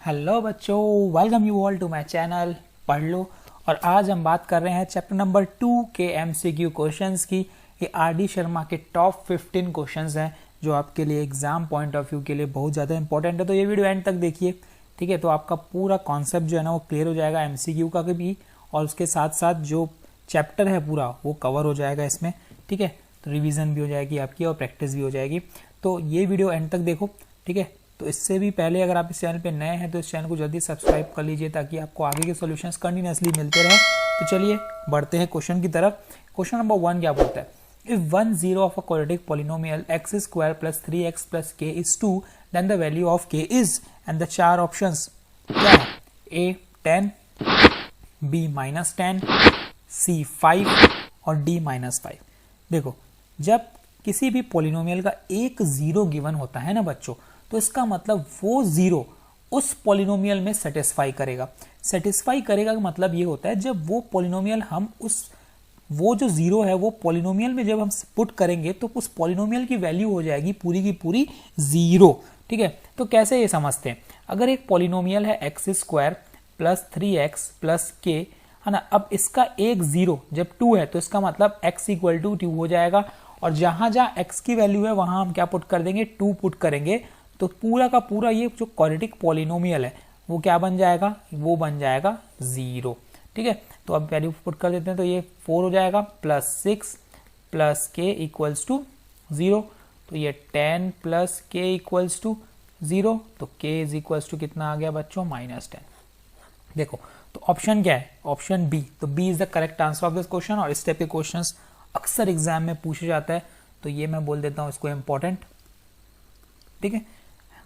Hello बच्चों, welcome you all to my channel पढ़ लो। और आज हम बात कर रहे हैं चैप्टर नंबर 2 के एमसीक्यू क्वेश्चंस की। ये आर.डी. शर्मा के टॉप 15 क्वेश्चंस हैं जो आपके लिए एग्जाम पॉइंट ऑफ व्यू के लिए बहुत ज़्यादा इंपॉर्टेंट है। तो ये वीडियो एंड तक देखिए, ठीक है। तो आपका पूरा कॉन्सेप्ट जो है ना वो क्लियर हो जाएगा एमसीक्यू का भी, और उसके साथ साथ जो चैप्टर है पूरा वो कवर हो जाएगा इसमें, ठीक है। तो रिवीजन भी हो जाएगी आपकी और प्रैक्टिस भी हो जाएगी। तो ये वीडियो एंड तक देखो, ठीक है। तो इससे भी पहले अगर आप इस चैनल पे नए हैं तो इस चैनल को जल्दी सब्सक्राइब कर लीजिए ताकि आपको आगे के सॉल्यूशंस कंटिन्यूअसली मिलते रहे। तो चलिए बढ़ते हैं क्वेश्चन की तरफ। क्वेश्चन नंबर 1 क्या बोलता है? If 1 0 of a quadratic polynomial x square plus 3x plus k is 2 then the value of k is, and the चार ऑप्शंस क्या है? a 10, b -10, c 5 और d -5। देखो, जब किसी भी पॉलिनोमियल का एक जीरो गिवन होता है ना बच्चों, तो इसका मतलब वो जीरो उस पॉलिनोमियल में सेटिस्फाई करेगा। सेटिस्फाई करेगा का मतलब ये होता है जब वो पॉलिनोमियल हम वो जो जीरो है वो पॉलिनोमियल में जब हम पुट करेंगे तो उस पॉलिनोमियल की वैल्यू हो जाएगी पूरी की पूरी जीरो, ठीक है। तो कैसे ये समझते हैं? अगर एक पॉलिनोमियल है x square plus 3x plus k, है ना। अब इसका एक जीरो जब 2 है तो इसका मतलब x इक्वल टू 2 हो जाएगा, और जहां जहां x की वैल्यू है वहां हम क्या पुट कर देंगे? 2 पुट करेंगे। तो पूरा का पूरा ये जो क्वाड्रेटिक पॉलिनोमियल है वो क्या बन जाएगा? वो बन जाएगा जीरो, ठीक है। तो अब वैल्यू पुट कर देते हैं, तो ये 4 हो जाएगा plus 6 plus k equals to 0। तो ये 10 प्लस k इक्वल्स टू 0। तो k इज इक्वल्स टू कितना आ गया बच्चों? -10। देखो, तो ऑप्शन क्या है? Option B. तो B is the correct answer of this question. और इस टाइप के क्वेश्चंस अक्सर एग्जाम में पूछे जाता है, तो ये मैं बोल देता हूँ इसको इंपॉर्टेंट, ठीक है।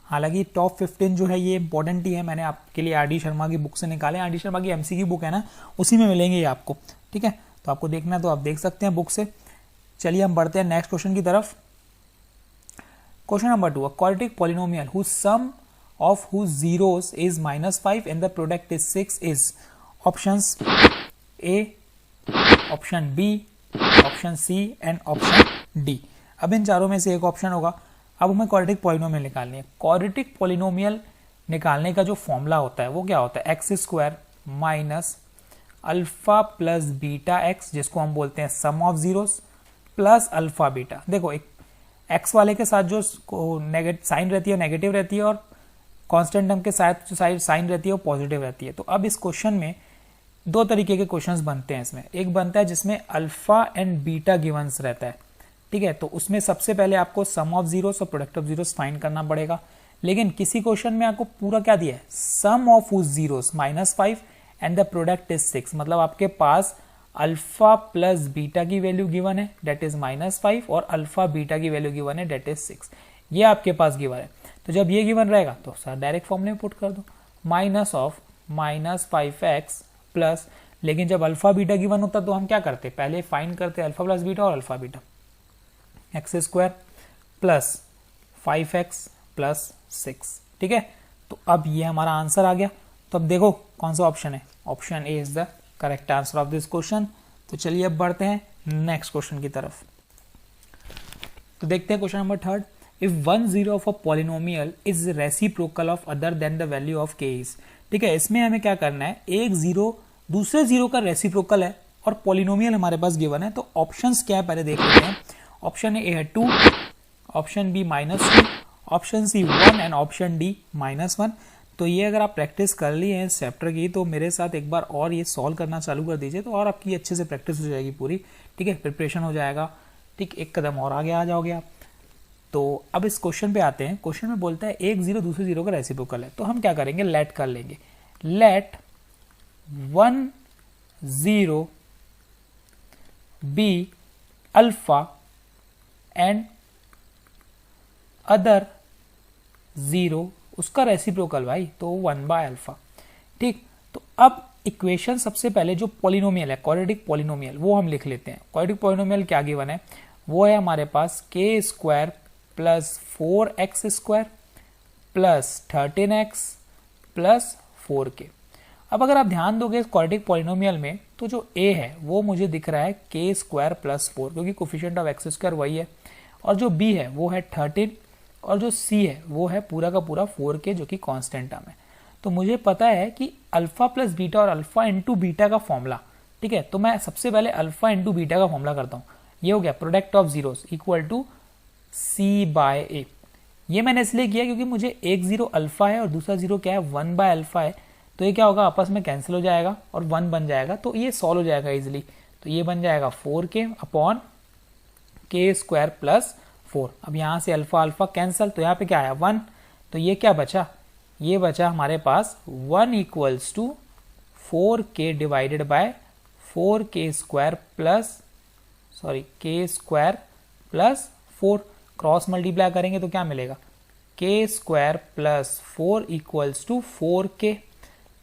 हालांकि टॉप 15 जो है ये इंपॉर्टेंट ही है, मैंने आपके लिए आर.डी. शर्मा की बुक से निकाले। आर.डी. शर्मा की एमसीक्यू बुक है ना, उसी में मिलेंगे ये आपको, ठीक है। तो आपको देखना है तो आप देख सकते हैं बुक से। चलिए हम बढ़ते हैं नेक्स्ट क्वेश्चन की तरफ। Question number 2, a quadratic polynomial whose sum of whose zeros is -5 and the product is 6 is. Options A, option B, option C and option D. अब इन चारों में से एक ऑप्शन होगा। अब हमें क्वाड्रेटिक पॉलिनोमियल निकालनी है। क्वाड्रेटिक पॉलिनोमियल निकालने का जो फॉर्मूला होता है वो क्या होता है? X square minus alpha plus beta x, जिसको हम बोलते हैं sum of zeros, plus alpha beta. देखो, एक एक्स वाले के साथ जो साइन रहती है नेगेटिव रहती है, और कांस्टेंट टर्म के साथ जो साइन रहती है वो पॉजिटिव रहती है। तो अब इस क्वेश्चन में दो तरीके के क्वेश्चंस बनते हैं। इसमें एक बनता है जिसमें अल्फा एंड बीटा गिवंस रहता है, ठीक है। तो उसमें सबसे पहले आपको सम ऑफ जीरोस और प्रोडक्ट ऑफ जीरोस फाइंड करना पड़ेगा। लेकिन किसी क्वेश्चन में आपको पूरा क्या दिया है? Sum of zeros -5 and the product is 6। मतलब आपके पास अल्फा प्लस बीटा की वैल्यू गिवन है, डेट इज -5, और अल्फा बीटा की वैल्यू गिवन है, डेट इज 6। ये आपके पास गिवन है। तो जब ये गिवन रहेगा तो सर डायरेक्ट फॉर्मूले में पुट कर दो, माइनस ऑफ -5x प्लस। लेकिन जब अल्फा बीटा गिवन होता तो हम क्या करते? पहले फाइंड करते अल्फा प्लस बीटा और alpha beta. X square plus 5x plus 6, ठीक है। तो अब ये हमारा आंसर आ गया। तो अब देखो कौन सा ऑप्शन है? Option A is the correct answer of this question. तो चलिए अब बढ़ते हैं नेक्स्ट क्वेश्चन की तरफ। तो देखते हैं question number 3। If 1 0 of a polynomial is reciprocal of other then the value of k is. ठीक है, इसमें हमें क्या करना है? एक जीरो दूसरे जीरो का रेसिप्रोकल है और पॉलिनोमियल हमारे पास गिवन है। तो ऑप्शंस क्या है पहले देख लेते हैं। ऑप्शन ए है 2, option B -2, option C 1 and option D -1। तो ये अगर आप प्रैक्टिस कर ली है इस चैप्टर की तो मेरे साथ एक बार और ये सॉल्व करना चालू कर दीजिए, तो और आपकी अच्छे से प्रैक्टिस हो जाएगी पूरी, ठीक है। प्रिपरेशन हो जाएगा, ठीक। एक कदम और आगे आ जाओगे आप। तो अब इस क्वेश्चन पे आते हैं। क्वेश्चन में बोलता है एक जीरो दूसरे जीरो का रेसिप्रोकल है। तो हम क्या करेंगे? लेट कर लेंगे। Let 1 0 be alpha and other zero उसका रेसिप्रोकल भाई, तो 1/अल्फा, ठीक। तो अब इक्वेशन सबसे पहले जो पॉलिनोमियल है क्वाड्रेटिक पॉलिनोमियल वो हम लिख लेते हैं। क्वाड्रेटिक पॉलिनोमियल क्या गिवन है? वो है हमारे पास k square plus 4x square plus 13x plus 4k। अब अगर आप ध्यान दोगे क्वाड्रेटिक पॉलिनोमियल में तो जो a है वो मुझे दिख रहा है k स्क्वायर प्लस 4, क्योंकि कोफिशिएंट ऑफ x स्क्वायर वही है, और जो b है वो है 13, और जो c है वो है पूरा का पूरा 4k जो कि कांस्टेंट टर्म है। तो मुझे पता है कि अल्फा प्लस बीटा और अल्फा इंटू बीटा का फॉर्मूला, ठीक है। तो मैं सबसे पहले अल्फा इंटू बीटा का फॉर्मूला करता हूँ। ये हो गया product of zeros equal to C by A. ये मैंने इसलिए किया क्योंकि मुझे एक जीरो अल्फा है और दूसरा जीरो क्या है, 1 बाय अल्फा है। तो ये क्या होगा, आपस में कैंसिल हो जाएगा और 1 बन जाएगा, तो ये सॉल्व हो जाएगा इजिली। तो ये बन जाएगा 4k अपॉन के स्क्वायर प्लस 4। अब यहाँ से अल्फा अल्फा कैंसिल, तो यहाँ पे क्या आया 1। तो ये क्या बचा, ये बचा हमारे पास 1 equals to 4k divided by 4k square plus k square plus 4। Cross multiply करेंगे तो क्या मिलेगा, के square plus 4 equals to 4k।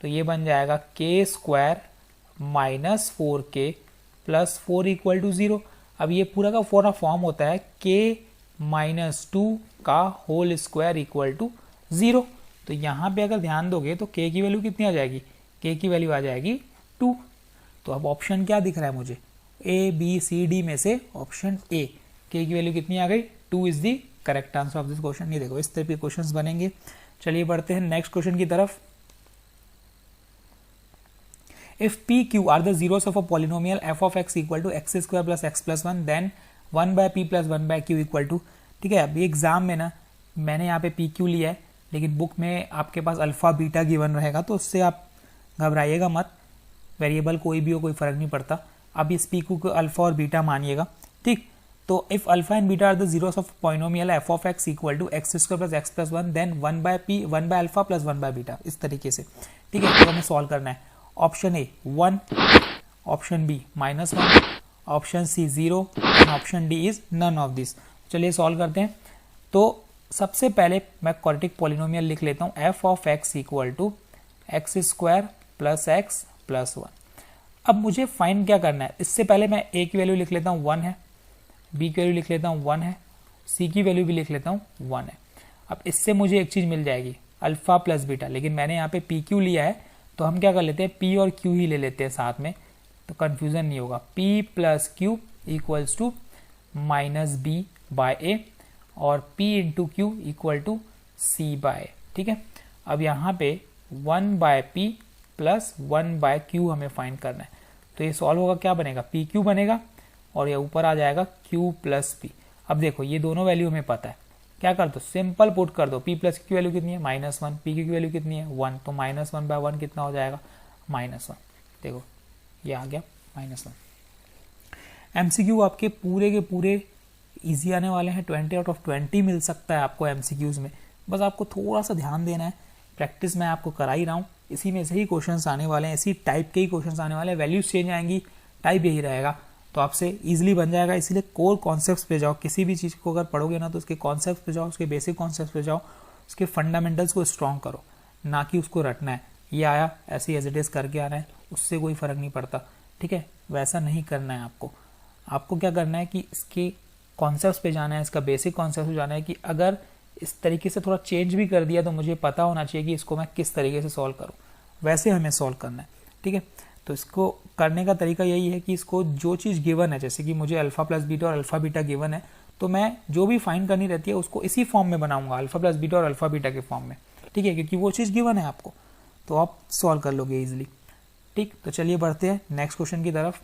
तो ये बन जाएगा k square minus 4k plus 4 equal to 0। अब ये पूरा का पूरा फॉर्म होता है k माइनस 2 का होल स्क्वायर इक्वल टू 0। तो यहाँ पे अगर ध्यान दोगे तो k की वैल्यू कितनी आ जाएगी, k की वैल्यू आ जाएगी 2। तो अब ऑप्शन क्या दिख रहा है मुझे, ए बी सी डी में से ऑप्शन ए, k की वैल्यू कितनी आ गई, 2 is the correct answer of this question. ये देखो इस तरह के क्वेश्चंस बनेंगे। चलिए बढ़ते हैं नेक्स्ट क्वेश्चन की तरफ। If p q are the zeros of a polynomial f of x equal to x square plus x plus 1 then 1 by p plus 1 by q equal to, ठीक है। अभी एग्जाम में ना मैंने यहाँ पे पी क्यू लिया है, लेकिन बुक में आपके पास अल्फा बीटा गिवन रहेगा, तो उससे आप घबराइएगा मत, वेरिएबल कोई भी हो कोई फर्क नहीं पड़ता। अब इस पी क्यू को अल्फा और बीटा मानिएगा, ठीक। तो if alpha and beta are the zeros of polynomial f of x equal to x square plus x plus 1 then 1 by p 1 by alpha plus 1 by beta, इस तरीके से, ठीक है। तो हमें सॉल्व करना है। Option A 1, option B -1, option C 0 and option D is none of this. चलिए सॉल्व करते हैं। तो सबसे पहले मैं क्वाड्रेटिक पॉलिनोमियल लिख लेता हूँ, f of x equal to x square plus x plus 1। अब मुझे फाइंड क्या करना है, इससे पहले मैं ए की वैल्यू लिख लेता हूँ 1 है, बी की वैल्यू लिख लेता हूँ 1 है, सी की वैल्यू भी लिख लेता हूँ 1 है। अब इससे मुझे एक चीज़ मिल जाएगी अल्फा प्लस बीटा, लेकिन मैंने यहाँ पे पी क्यू लिया है, तो हम क्या कर लेते हैं, P और Q ही ले लेते हैं साथ में, तो कंफ्यूजन नहीं होगा। P plus Q equals to minus B by A और P into Q equal to C by, ठीक है। अब यहाँ पे 1 by P plus 1 by Q हमें फाइंड करना है, तो ये सॉल्व होगा, क्या बनेगा, पी क्यू बनेगा और ये ऊपर आ जाएगा क्यू प्लस पी। अब देखो ये दोनों वैल्यू हमें पता है, क्या कर दो, सिंपल पुट कर दो। p प्लस की वैल्यू कितनी है, -1, पी की वैल्यू कितनी है 1, तो -1 बाय 1 कितना हो जाएगा, -1। देखो ये आ गया -1। एमसीक्यू आपके पूरे के पूरे इजी आने वाले हैं, 20 आउट ऑफ 20 मिल सकता है आपको एमसीक्यूज में। बस आपको थोड़ा सा ध्यान देना है, प्रैक्टिस मैं आपको करा ही रहा हूँ, इसी में से ही क्वेश्चंस आने वाले हैं, इसी टाइप के ही क्वेश्चंस आने वाले हैं, वैल्यूज चेंज आएंगी, टाइप यही रहेगा, तो आपसे इजीली बन जाएगा। इसलिए कोर कॉन्सेप्ट्स पे जाओ, किसी भी चीज़ को अगर पढ़ोगे ना तो उसके कॉन्सेप्ट्स पे जाओ, उसके बेसिक कॉन्सेप्ट्स पे जाओ, उसके फंडामेंटल्स को स्ट्रॉन्ग करो, ना कि उसको रटना है, ये आया ऐसे एज इट इज करके आना है, उससे कोई फर्क नहीं पड़ता, ठीक है। वैसा नहीं करना है आपको क्या करना है कि इसके कॉन्सेप्ट्स पे जाना है, इसका बेसिक कॉन्सेप्ट पे जाना है कि अगर इस तरीके से थोड़ा चेंज भी कर दिया तो मुझे पता होना चाहिए कि इसको मैं किस तरीके से सॉल्व करूँ, वैसे हमें सॉल्व करना है, ठीक है। तो इसको करने का तरीका यही है कि इसको जो चीज़ गिवन है, जैसे कि मुझे अल्फा प्लस बीटा और अल्फा बीटा गिवन है, तो मैं जो भी फाइंड करनी रहती है उसको इसी फॉर्म में बनाऊंगा, अल्फा प्लस बीटा और अल्फा बीटा के फॉर्म में, ठीक है, क्योंकि वो चीज़ गिवन है आपको, तो आप सॉल्व कर लोगे इजिली, ठीक। तो चलिए बढ़ते हैं नेक्स्ट क्वेश्चन की तरफ।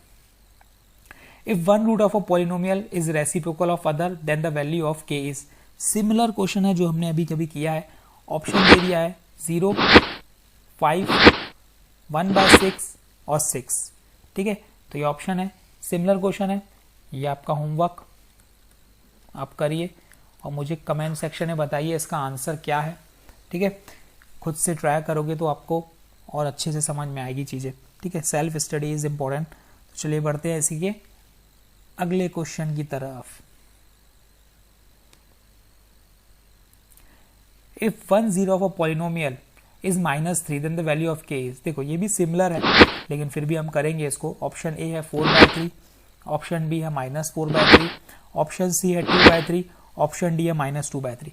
If one root of a polynomial is reciprocal of other then the value of k is, similar question है जो हमने अभी कभी किया है। ऑप्शन दे दिया है 0, 5, 1/6 और 6, ठीक है। तो ये ऑप्शन है, सिमिलर क्वेश्चन है, ये आपका होमवर्क आप करिए और मुझे कमेंट सेक्शन में बताइए इसका आंसर क्या है, ठीक है। खुद से ट्राई करोगे तो आपको और अच्छे से समझ में आएगी चीज़ें, ठीक है। Self study is important. तो चलिए बढ़ते हैं इसी के अगले क्वेश्चन की तरफ। If 1 0 of a polynomial is -3 then the value of k is, देखो ये भी सिमिलर है लेकिन फिर भी हम करेंगे इसको। ऑप्शन ए है 4/3, ऑप्शन बी है -4/3, ऑप्शन सी है 2/3, ऑप्शन डी है -2/3।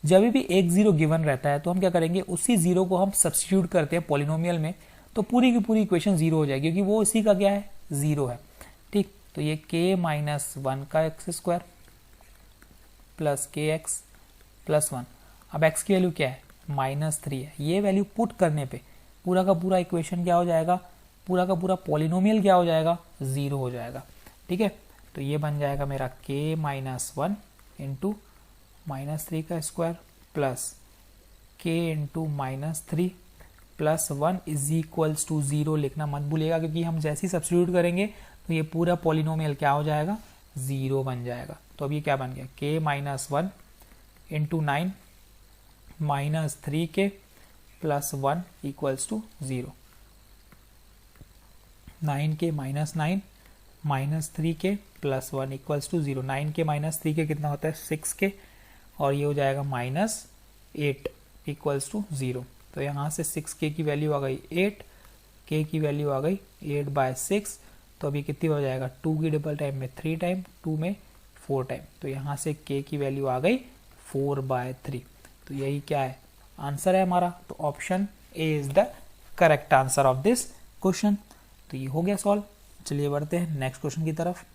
जब भी एक जीरो गिवन रहता है तो हम क्या करेंगे, उसी जीरो को हम सब्स्टिट्यूट करते हैं पॉलिनोमियल में, तो पूरी की पूरी इक्वेशन जीरो हो जाएगी, क्योंकि वो इसी का क्या है, जीरो है, ठीक। तो ये k-1 का x square plus kx plus 1। अब x की वैल्यू क्या है, -3 है। ये वैल्यू पुट करने पे पूरा का पूरा इक्वेशन क्या हो जाएगा, पूरा का पूरा पॉलिनोमियल क्या हो जाएगा, 0 हो जाएगा। ठीक है, तो ये बन जाएगा मेरा k-1 इंटू -3 का square plus k into -3 plus 1 is equals to 0 लिखना मत भूलिएगा, क्योंकि हम जैसे ही सब्स्टिट्यूट करेंगे तो ये पूरा पॉलिनोमियल क्या हो जाएगा, 0 बन जाएगा। तो अब ये क्या बन गया, k-1 into 9 -3k plus 1 equals to 0। 9k -9 -3k plus 1 equals to 0। 9k -3k कितना होता है, 6k, और ये हो जाएगा -8 इक्वल्स टू 0। तो यहाँ से 6k की वैल्यू आ गई 8, k की वैल्यू आ गई 8/6। तो अभी कितनी हो जाएगा, 2 की डबल टाइम में 3 टाइम, 2 में 4 टाइम, तो यहाँ से k की वैल्यू आ गई 4/3। तो यही क्या है, आंसर है हमारा। तो option A is the correct answer of this question. तो ये हो गया सॉल्व। चलिए बढ़ते हैं नेक्स्ट क्वेश्चन की तरफ।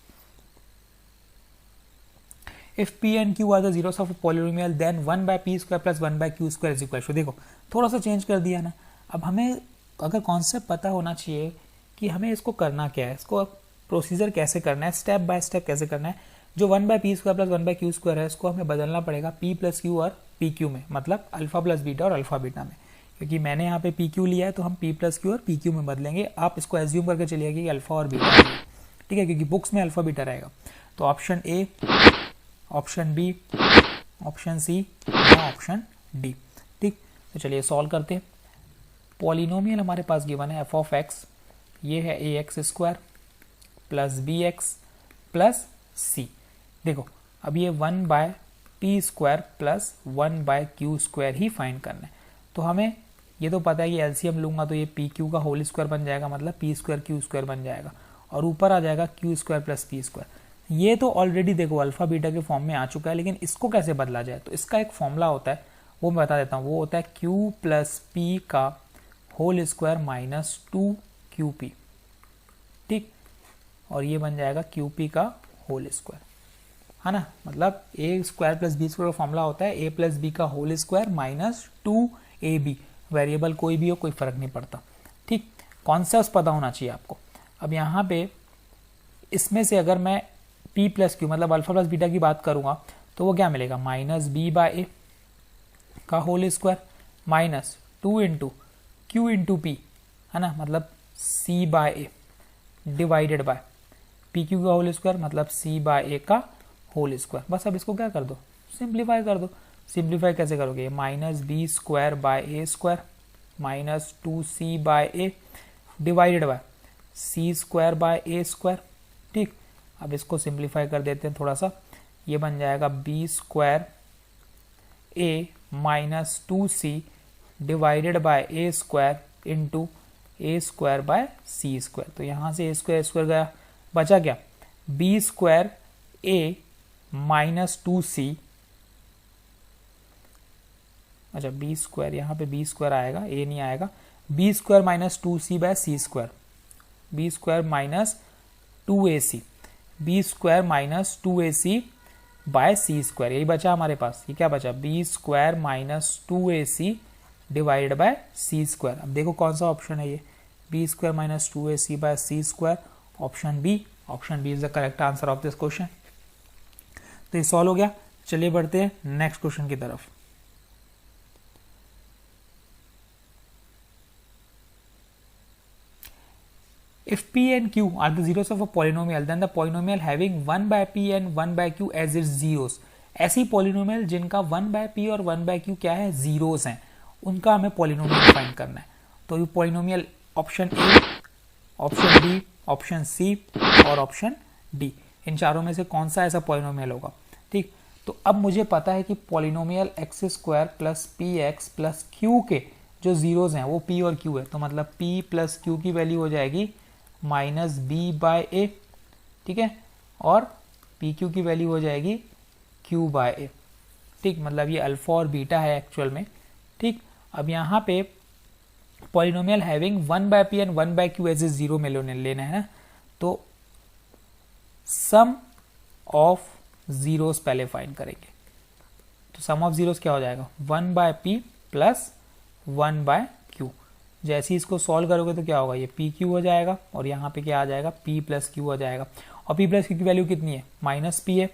If p and q are the zeros of a polynomial then 1/p² plus 1/q² is equal to, देखो थोड़ा सा चेंज कर दिया ना। अब हमें अगर कॉन्सेप्ट पता होना चाहिए कि हमें इसको करना क्या है, इसको प्रोसीजर कैसे करना है, स्टेप बाय स्टेप कैसे करना है। जो 1/p² प्लस 1/q² है इसको हमें बदलना पड़ेगा p प्लस q और pq में, मतलब अल्फा प्लस बीटा और अल्फा बीटा में। क्योंकि मैंने यहाँ पे pq लिया है तो हम p प्लस q और pq में बदलेंगे। आप इसको एज्यूम करके चलिए कि अल्फा और बीटा है, ठीक है, क्योंकि बुक्स में अल्फा बीटा रहेगा। तो option A, option B, option C या ऑप्शन डी। ठीक, तो चलिए सॉल्व करते हैं। पॉलिनोमियल हमारे पास गिवन है f ऑफ x, ये है ax² plus bx plus c। देखो अब ये 1/p² प्लस 1/q² ही फाइंड करना है। तो हमें ये तो पता है कि एलसीएम लूंगा तो ये pq का होल स्क्वायर बन जाएगा, मतलब p² q² बन जाएगा, और ऊपर आ जाएगा q² प्लस p²। ये तो ऑलरेडी देखो अल्फा बीटा के फॉर्म में आ चुका है, लेकिन इसको कैसे बदला जाए, तो इसका एक फॉर्मूला होता है, वो मैं बता देता हूँ। वो होता है q प्लस p का होल स्क्वायर माइनस 2qp। ठीक, और ये बन जाएगा qp का होल स्क्वायर, है ना। मतलब a² प्लस b² का फॉर्मूला होता है a प्लस b का whole square minus 2ab। Variable कोई भी हो, कोई फर्क नहीं पड़ता। ठीक, कॉन्सेप्ट पता होना चाहिए आपको। अब यहाँ पे इसमें से अगर मैं p प्लस क्यू मतलब अल्फा प्लस बीटा की बात करूंगा तो वो क्या मिलेगा, -b/a का whole square minus 2 into q into p, है ना, मतलब c/a डिवाइडेड बाय pq का होल स्क्वायर मतलब c/a का होल स्क्वायर। बस अब इसको क्या कर दो, सिंप्लीफाई कर दो। सिंप्लीफाई कैसे करोगे, -b² minus 2c/a divided by c²/a²। ठीक, अब इसको सिंप्लीफाई कर देते हैं थोड़ा सा, ये बन जाएगा b² minus 2c divided by a² into a²/c²। तो यहाँ से a² गया, बचा क्या, b² माइनस 2c, अच्छा b² यहाँ पे b² आएगा, a नहीं आएगा, b² minus 2c/c², b² minus 2ac, b² minus 2ac/c²। यही बचा हमारे पास, ये क्या बचा, b² minus 2ac divided by c²। अब देखो कौन सा ऑप्शन है ये, b² minus 2ac/c², option B. Option B is the correct answer of this question. तो ये सॉल्व हो गया। चलिए बढ़ते हैं नेक्स्ट क्वेश्चन की तरफ। If p and q are the zeros of a polynomial, then the polynomial having 1/p and 1/q as its zeros, ऐसी polynomial जिनका 1/p और 1/q क्या है, zeros हैं, उनका हमें polynomial फाइंड करना है। तो ये polynomial option A, option B, option C और ऑप्शन डी, इन चारों में से कौन सा ऐसा polynomial होगा। ठीक, तो अब मुझे पता है कि polynomial x² plus p x plus Q के जो जीरोज हैं वो p और q है। तो मतलब p प्लस q की वैल्यू हो जाएगी -b/a, ठीक है, और pq की वैल्यू हो जाएगी q/a। ठीक, मतलब ये अल्फा और बीटा है एक्चुअल में। ठीक, अब यहाँ पे polynomial having 1/p and 1/q as a zero में लेना है ना, तो सम ऑफ जीरोस पहले फाइंड करेंगे। तो सम ऑफ जीरोस क्या हो जाएगा, 1/p प्लस 1 बाय क्यू। जैसे ही इसको सॉल्व करोगे तो क्या होगा, ये पी क्यू हो जाएगा और यहाँ पे क्या आ जाएगा, पी प्लस क्यू हो जाएगा। और पी प्लस क्यू की वैल्यू कितनी है, माइनस पी है,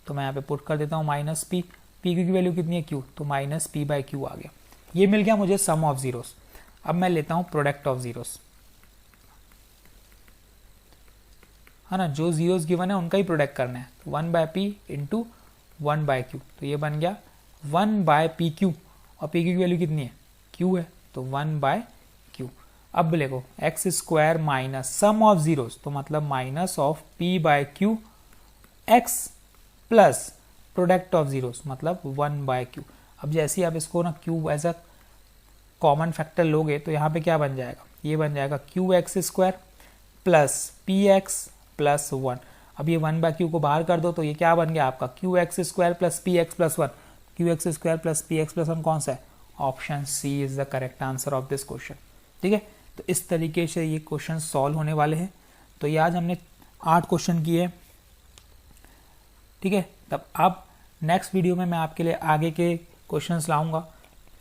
तो मैं यहाँ पे पुट कर देता हूँ माइनस पी। पी क्यू की वैल्यू कितनी है, क्यू, तो माइनस पी बाय क्यू आ गया। ये मिल गया मुझे सम ऑफ जीरोस। अब मैं लेता हूँ प्रोडक्ट ऑफ जीरोस, है ना, जो जीरोस गिवन है उनका ही प्रोडक्ट करना है। तो 1 by p into 1 by q, तो ये बन गया 1 बाय पी क्यू, और पी क्यू की वैल्यू कितनी है, क्यू है, तो 1 बाय क्यू। अब देखो x square minus sum of zeros, तो मतलब minus of p by q x plus product of zeros मतलब 1 बाय क्यू। अब जैसे ही आप इसको ना q as a common factor लोगे तो यहाँ पे क्या बन जाएगा, ये बन जाएगा Q x square plus p x plus 1। अब ये 1 बाय क्यू को बाहर कर दो तो ये क्या बन गया आपका, q x square plus p x plus 1। Q x square plus p x plus 1 कौन सा है, option C is the correct answer of this question. ठीक है, तो इस तरीके से ये क्वेश्चन सॉल्व होने वाले हैं। तो ये आज हमने 8 क्वेश्चन किए। ठीक है, तब अब नेक्स्ट वीडियो में मैं आपके लिए आगे के क्वेश्चंस लाऊंगा।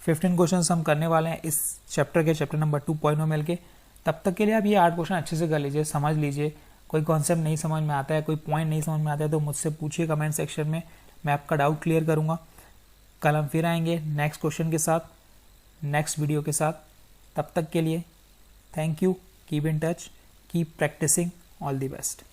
15 क्वेश्चंस हम करने वाले हैं इस चैप्टर के, चैप्टर नंबर 2.0 मिल के। तब तक के लिए आप ये 8 क्वेश्चन अच्छे से कर लीजिए, समझ लीजिए। कोई कॉन्सेप्ट नहीं समझ में आता है, कोई पॉइंट नहीं समझ में आता है तो मुझसे पूछिए कमेंट सेक्शन में, मैं आपका डाउट क्लियर करूंगा। कल हम फिर आएंगे नेक्स्ट क्वेश्चन के साथ, नेक्स्ट वीडियो के साथ। तब तक के लिए thank you, keep in touch, keep practising, all the best.